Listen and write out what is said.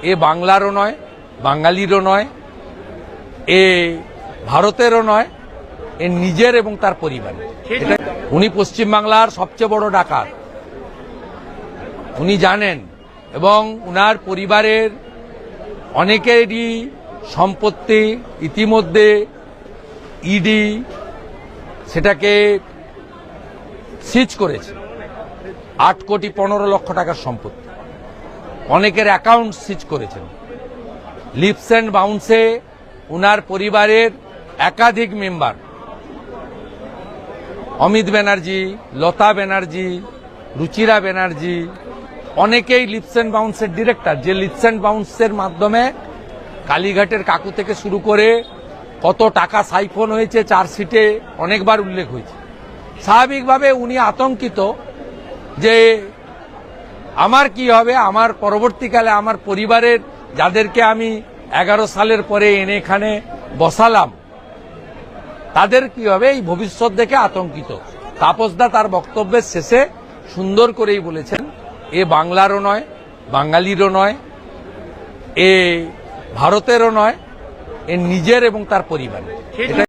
এ বাংলারও নয়, বাঙালিরও নয়, এ ভারতেরও নয়, এ নিজের এবং তার পরিবারের। উনি পশ্চিমবাংলার সবচেয়ে বড় ডাকাত, উনি জানেন, এবং উনার পরিবারের অনেকেরই সম্পত্তি ইতিমধ্যে ইডি সেটাকে সিজ করেছে। 8,15,00,000 টাকার সম্পত্তি, অনেকের অ্যাকাউন্ট সিজ করেছেন। লিপস অ্যান্ড বাউন্সে উনার পরিবারের একাধিক মেম্বার, অমিত ব্যানার্জি, লতা ব্যানার্জি, রুচিরা ব্যানার্জি, অনেকেই লিপস অ্যান্ড বাউন্সের ডিরেক্টর, যে লিপস অ্যান্ড বাউন্সের মাধ্যমে কালীঘাটের কাকু থেকে শুরু করে কত টাকা সাইফন হয়েছে চার্জশিটে অনেকবার উল্লেখ হয়েছে। স্বাভাবিকভাবে উনি আতঙ্কিত যে আমার কি হবে, আমার পরবর্তীকালে আমার পরিবারের যাদেরকে আমি 11 সালের পরে এনে এখানে বসালাম তাদের কি হবে, এই ভবিষ্যৎ দেখে আতঙ্কিত। তাপসদা তার বক্তব্যের শেষে সুন্দর করেই বলেছেন, এ বাংলারও নয়, বাঙালিরও নয়, এ ভারতেরও নয়, এ নিজের এবং তার পরিবারের।